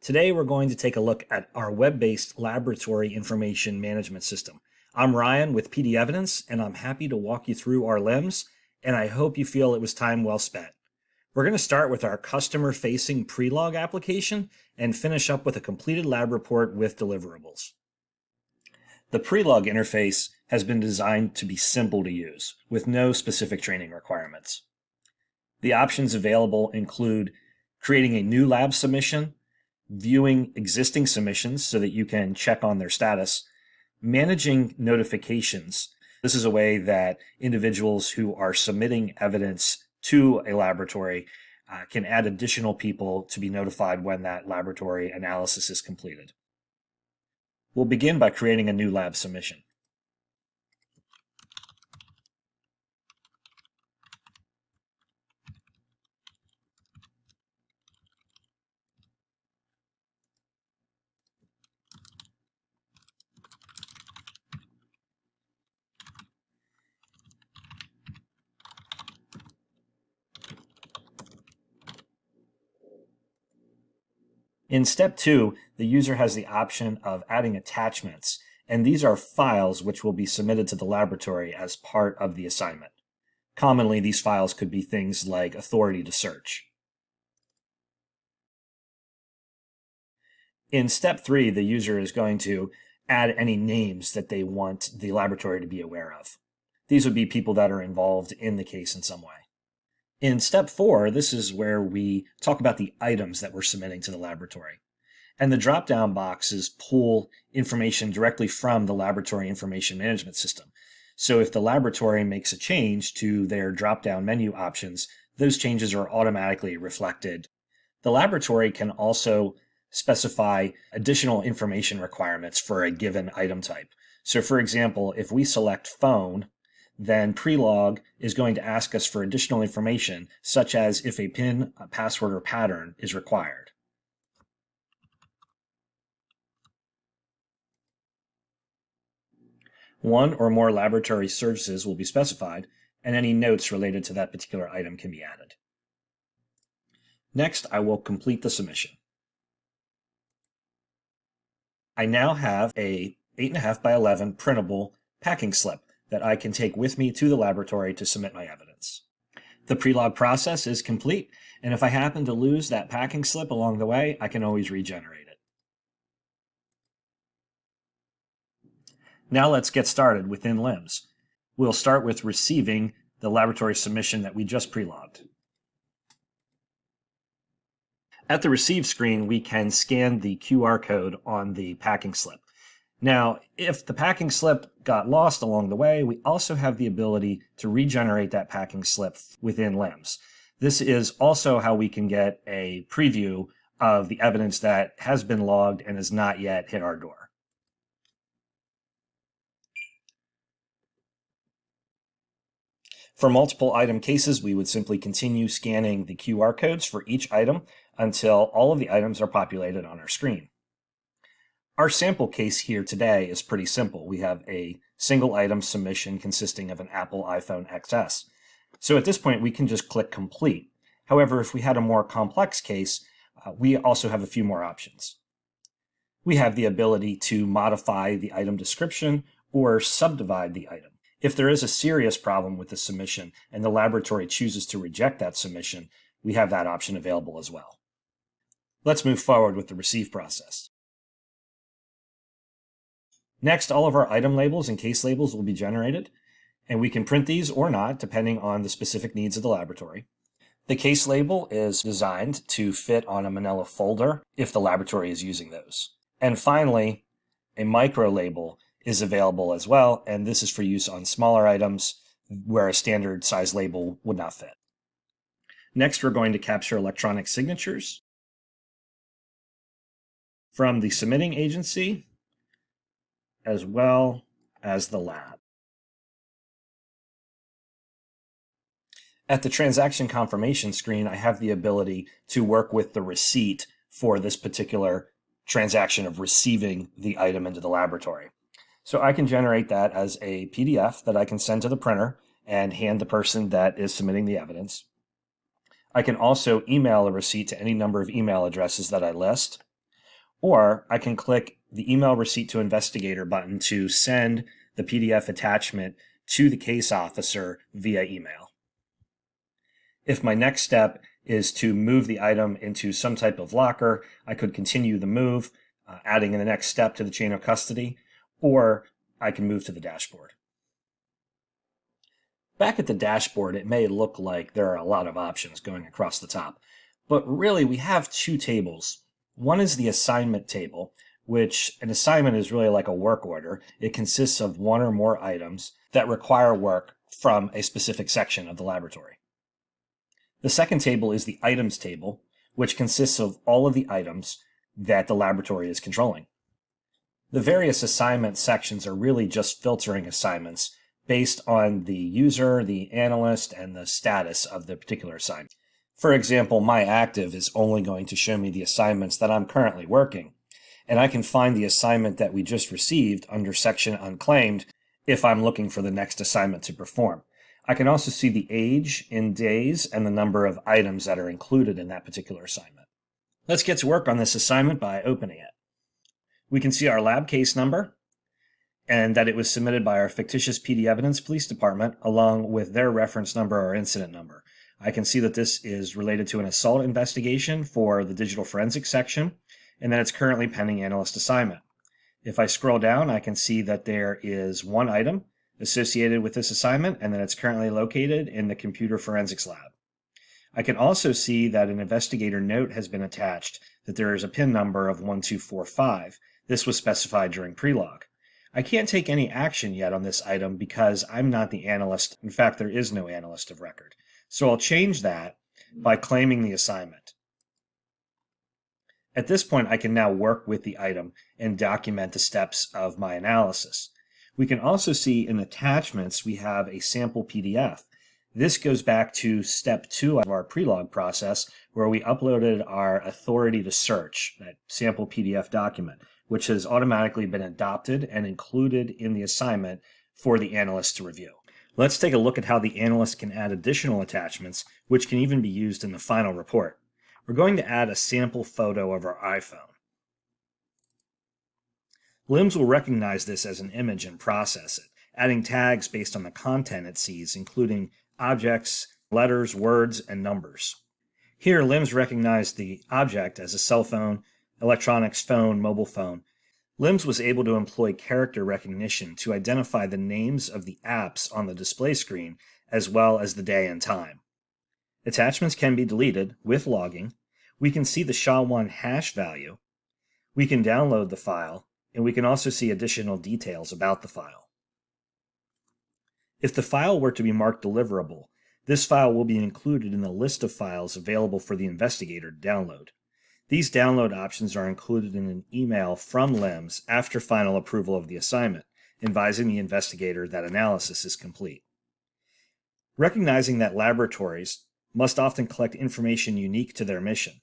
Today we're going to take a look at our web-based laboratory information management system. I'm Ryan with PDEvidence, and I'm happy to walk you through our LIMS, and I hope you feel it was time well spent. We're going to start with our customer-facing Prelog application and finish up with a completed lab report with deliverables. The Prelog interface has been designed to be simple to use, with no specific training requirements. The options available include creating a new lab submission, viewing existing submissions so that you can check on their status, managing notifications. This is a way that individuals who are submitting evidence to a laboratory can add additional people to be notified when that laboratory analysis is completed. We'll begin by creating a new lab submission. In step 2, the user has the option of adding attachments, and these are files which will be submitted to the laboratory as part of the assignment. Commonly, these files could be things like authority to search. In step 3, the user is going to add any names that they want the laboratory to be aware of. These would be people that are involved in the case in some way. In step 4, this is where we talk about the items that we're submitting to the laboratory. And the drop-down boxes pull information directly from the laboratory information management system. So if the laboratory makes a change to their drop-down menu options, those changes are automatically reflected. The laboratory can also specify additional information requirements for a given item type. So for example, if we select phone, then Prelog is going to ask us for additional information, such as if a PIN, a password, or pattern is required. One or more laboratory services will be specified, and any notes related to that particular item can be added. Next, I will complete the submission. I now have a 8.5 by 11 printable packing slip that I can take with me to the laboratory to submit my evidence. The Prelog process is complete, and if I happen to lose that packing slip along the way, I can always regenerate it. Now let's get started within LIMS. We'll start with receiving the laboratory submission that we just prelogged. At the receive screen, we can scan the QR code on the packing slip. Now, if the packing slip got lost along the way, we also have the ability to regenerate that packing slip within LIMS. This is also how we can get a preview of the evidence that has been logged and has not yet hit our door. For multiple item cases, we would simply continue scanning the QR codes for each item until all of the items are populated on our screen. Our sample case here today is pretty simple. We have a single item submission consisting of an Apple iPhone XS. So at this point, we can just click complete. However, if we had a more complex case, we also have a few more options. We have the ability to modify the item description or subdivide the item. If there is a serious problem with the submission and the laboratory chooses to reject that submission, we have that option available as well. Let's move forward with the receive process. Next, all of our item labels and case labels will be generated, and we can print these or not, depending on the specific needs of the laboratory. The case label is designed to fit on a manila folder if the laboratory is using those. And finally, a micro label is available as well, and this is for use on smaller items where a standard size label would not fit. Next, we're going to capture electronic signatures from the submitting agency as well as the lab. At the transaction confirmation screen, I have the ability to work with the receipt for this particular transaction of receiving the item into the laboratory. So I can generate that as a PDF that I can send to the printer and hand the person that is submitting the evidence. I can also email a receipt to any number of email addresses that I list. Or I can click the Email Receipt to Investigator button to send the PDF attachment to the case officer via email. If my next step is to move the item into some type of locker, I could continue the move, adding in the next step to the chain of custody, or I can move to the dashboard. Back at the dashboard, it may look like there are a lot of options going across the top, but really we have two tables. One is the assignment table, which an assignment is really like a work order. It consists of one or more items that require work from a specific section of the laboratory. The second table is the items table, which consists of all of the items that the laboratory is controlling. The various assignment sections are really just filtering assignments based on the user, the analyst, and the status of the particular assignment. For example, my active is only going to show me the assignments that I'm currently working, and I can find the assignment that we just received under section unclaimed if I'm looking for the next assignment to perform. I can also see the age in days and the number of items that are included in that particular assignment. Let's get to work on this assignment by opening it. We can see our lab case number and that it was submitted by our fictitious PDEvidence police department along with their reference number or incident number. I can see that this is related to an assault investigation for the digital forensics section and that it's currently pending analyst assignment. If I scroll down, I can see that there is one item associated with this assignment and that it's currently located in the computer forensics lab. I can also see that an investigator note has been attached that there is a PIN number of 1245. This was specified during Prelog. I can't take any action yet on this item because I'm not the analyst. In fact, there is no analyst of record. So I'll change that by claiming the assignment. At this point, I can now work with the item and document the steps of my analysis. We can also see in attachments, we have a sample PDF. This goes back to step 2 of our Prelog process, where we uploaded our authority to search, that sample PDF document, which has automatically been adopted and included in the assignment for the analyst to review. Let's take a look at how the analyst can add additional attachments, which can even be used in the final report. We're going to add a sample photo of our iPhone. LIMS will recognize this as an image and process it, adding tags based on the content it sees, including objects, letters, words, and numbers. Here, LIMS recognized the object as a cell phone, electronics phone, mobile phone. LIMS was able to employ character recognition to identify the names of the apps on the display screen, as well as the day and time. Attachments can be deleted with logging. We can see the SHA-1 hash value. We can download the file, and we can also see additional details about the file. If the file were to be marked deliverable, this file will be included in the list of files available for the investigator to download. These download options are included in an email from LIMS after final approval of the assignment, advising the investigator that analysis is complete. Recognizing that laboratories must often collect information unique to their mission,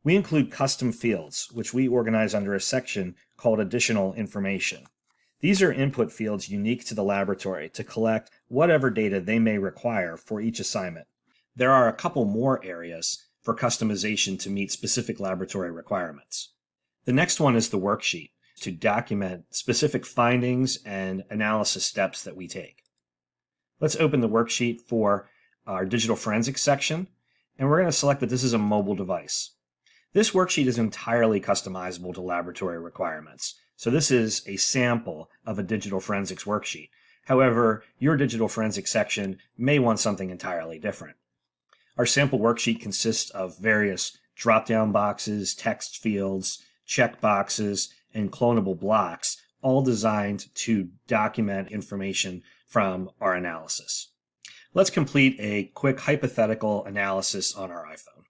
we include custom fields, which we organize under a section called Additional Information. These are input fields unique to the laboratory to collect whatever data they may require for each assignment. There are a couple more areas for customization to meet specific laboratory requirements. The next one is the worksheet, to document specific findings and analysis steps that we take. Let's open the worksheet for our digital forensics section, and we're going to select that this is a mobile device. This worksheet is entirely customizable to laboratory requirements. So this is a sample of a digital forensics worksheet. However, your digital forensics section may want something entirely different. Our sample worksheet consists of various drop-down boxes, text fields, check boxes, and clonable blocks, all designed to document information from our analysis. Let's complete a quick hypothetical analysis on our iPhone.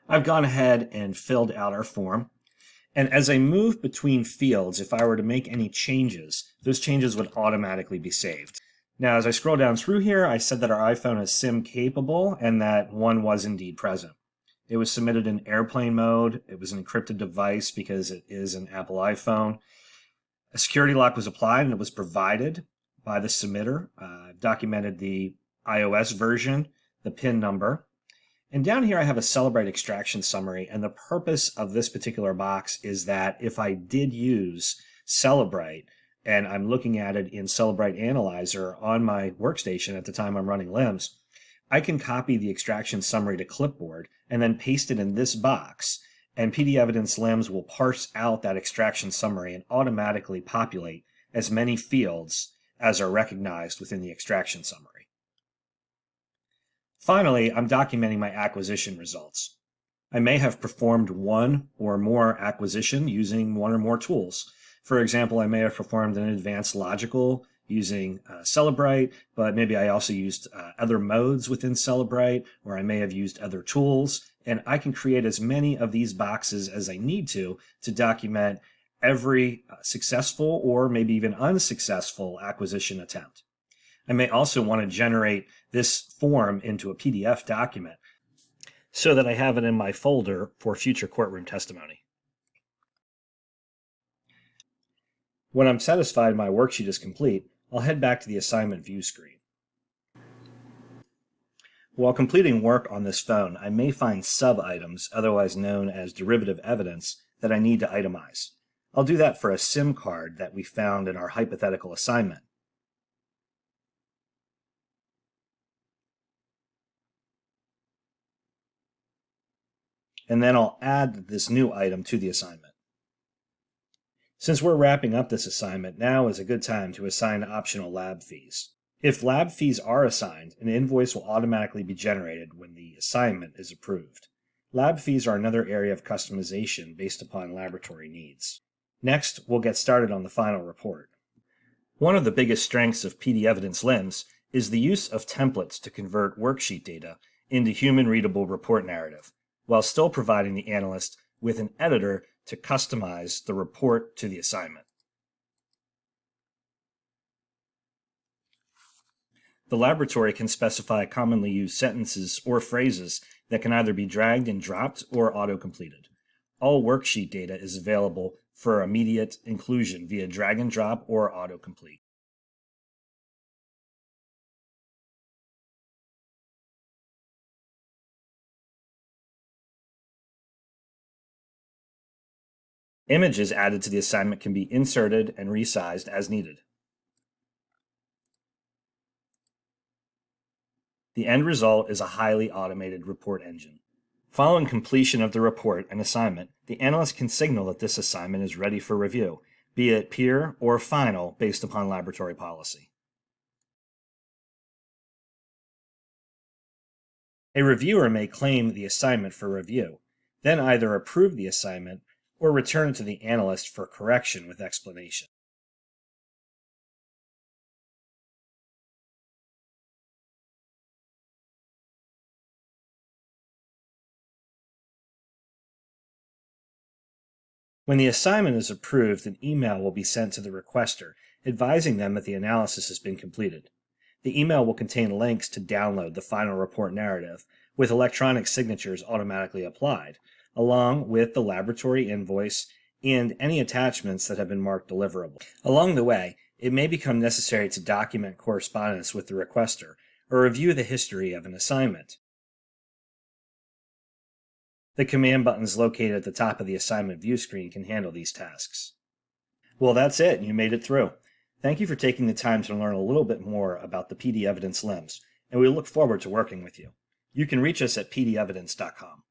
I've gone ahead and filled out our form. And as I move between fields, if I were to make any changes, those changes would automatically be saved. Now, as I scroll down through here, I said that our iPhone is SIM capable and that one was indeed present. It was submitted in airplane mode. It was an encrypted device because it is an Apple iPhone. A security lock was applied and it was provided by the submitter. I've documented the iOS version, the PIN number, And down here I have a Celebrite extraction summary, and the purpose of this particular box is that if I did use Celebrite and I'm looking at it in Celebrite Analyzer on my workstation at the time I'm running LIMS, I can copy the extraction summary to clipboard and then paste it in this box, and PDEvidence LIMS will parse out that extraction summary and automatically populate as many fields as are recognized within the extraction summary. Finally, I'm documenting my acquisition results. I may have performed one or more acquisition using one or more tools. For example, I may have performed an advanced logical using Celebrite, but maybe I also used other modes within Celebrite, or I may have used other tools, and I can create as many of these boxes as I need to document every successful or maybe even unsuccessful acquisition attempt. I may also want to generate this form into a PDF document so that I have it in my folder for future courtroom testimony. When I'm satisfied my worksheet is complete, I'll head back to the assignment view screen. While completing work on this phone, I may find sub-items, otherwise known as derivative evidence, that I need to itemize. I'll do that for a SIM card that we found in our hypothetical assignment. And then I'll add this new item to the assignment. Since we're wrapping up this assignment, now is a good time to assign optional lab fees. If lab fees are assigned, an invoice will automatically be generated when the assignment is approved. Lab fees are another area of customization based upon laboratory needs. Next, we'll get started on the final report. One of the biggest strengths of PDEvidence LIMS is the use of templates to convert worksheet data into human-readable report narrative, while still providing the analyst with an editor to customize the report to the assignment. The laboratory can specify commonly used sentences or phrases that can either be dragged and dropped or auto-completed. All worksheet data is available for immediate inclusion via drag and drop or autocomplete. Images added to the assignment can be inserted and resized as needed. The end result is a highly automated report engine. Following completion of the report and assignment, the analyst can signal that this assignment is ready for review, be it peer or final based upon laboratory policy. A reviewer may claim the assignment for review, then either approve the assignment or return it to the analyst for correction with explanation. When the assignment is approved, an email will be sent to the requester, advising them that the analysis has been completed. The email will contain links to download the final report narrative, with electronic signatures automatically applied, along with the laboratory invoice and any attachments that have been marked deliverable. Along the way, it may become necessary to document correspondence with the requester or review the history of an assignment. The command buttons located at the top of the assignment view screen can handle these tasks. Well, that's it. You made it through. Thank you for taking the time to learn a little bit more about the PDEvidence LIMS, and we look forward to working with you. You can reach us at PDEvidence.com.